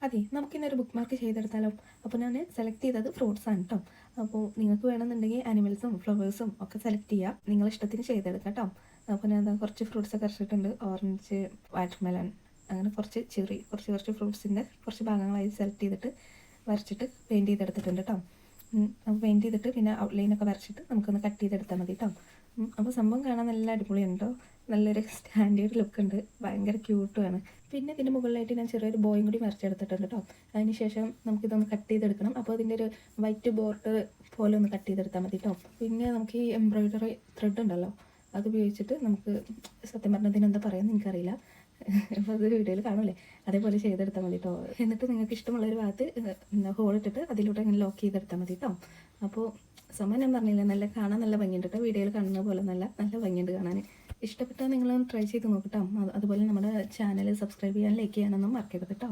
അതെ, നമുക്കിന്നൊരു book mark ചെയ്തെടുത്താലോ? അപ്പോൾ ഞാൻ സെലക്ട് ചെയ്തത് ഫ്രൂട്ട്സാണ് കേട്ടോ. അപ്പോൾ നിങ്ങൾക്ക് വേണമെന്നുണ്ടെങ്കിൽ ആനിമൽസും ഫ്ലവേഴ്സും ഒക്കെ സെലക്ട് ചെയ്യാം. നിങ്ങളെ ഇഷ്ടത്തിന് ചെയ്തെടുക്കാം കേട്ടോ. അപ്പോൾ ഞാൻ കുറച്ച് ഫ്രൂട്ട്സൊക്കെ അരച്ചിട്ടുണ്ട്. ഓറഞ്ച്, വാട്ടർമെലൺ, അങ്ങനെ കുറച്ച് ചെറി, കുറച്ച് ഫ്രൂട്ട്സിൻ്റെ കുറച്ച് ഭാഗങ്ങളായി സെലക്ട് ചെയ്തിട്ട് വരച്ചിട്ട് പെയിൻറ്റ് ചെയ്തെടുത്തിട്ടുണ്ട് കേട്ടോ. അപ്പോൾ പെയിൻറ്റ് ചെയ്തിട്ട് പിന്നെ ഔട്ട്ലൈനൊക്കെ വരച്ചിട്ട് നമുക്കൊന്ന് കട്ട് ചെയ്തെടുത്താൽ മതി കേട്ടോ. അപ്പോൾ സംഭവം കാണാൻ നല്ല അടിപൊളിയാണ് കേട്ടോ. നല്ലൊരു സ്റ്റാൻഡേർഡ് ലുക്ക് ഉണ്ട്, ഭയങ്കര ക്യൂട്ടുമാണ്. പിന്നെ ഇതിൻ്റെ മുകളിലായിട്ട് ഞാൻ ചെറിയൊരു ബോയും കൂടി വരച്ചെടുത്തിട്ടുണ്ട് കേട്ടോ. അതിന് ശേഷം നമുക്കിതൊന്ന് കട്ട് ചെയ്തെടുക്കണം. അപ്പോൾ അതിൻ്റെ ഒരു വൈറ്റ് ബോർഡർ പോലെ ഒന്ന് കട്ട് ചെയ്തെടുത്താൽ മതി കേട്ടോ. പിന്നെ നമുക്ക് ഈ എംബ്രോയിഡറി ത്രെഡ് ഉണ്ടല്ലോ, അത് ഉപയോഗിച്ചിട്ട് നമുക്ക് സത്യം പറഞ്ഞതിന് എന്താ പറയുന്നത് എനിക്കറിയില്ല. അപ്പോൾ അത് വീഡിയോയിൽ കാണൂലേ, അതേപോലെ ചെയ്തെടുത്താൽ മതി കേട്ടോ. എന്നിട്ട് നിങ്ങൾക്ക് ഇഷ്ടമുള്ളൊരു ഭാഗത്ത് ഹോൾ ഇട്ടിട്ട് അതിലൂടെ ഇങ്ങനെ ലോക്ക് ചെയ്തെടുത്താൽ മതി കേട്ടോ. അപ്പോൾ സമയം ഞാൻ പറഞ്ഞില്ല, നല്ല കാണാൻ നല്ല ഭംഗിയുണ്ട് കേട്ടോ. വീഡിയോയിൽ കാണുന്ന പോലെ നല്ല ഭംഗിയുണ്ട് കാണാൻ. ഇഷ്ടപ്പെട്ടാൽ നിങ്ങളൊന്ന് ട്രൈ ചെയ്ത് നോക്കട്ടോ. അതുപോലെ നമ്മുടെ ചാനൽ സബ്സ്ക്രൈബ് ചെയ്യാൻ, ലൈക്ക് ചെയ്യാനൊന്നും മറക്കരുത് കേട്ടോ.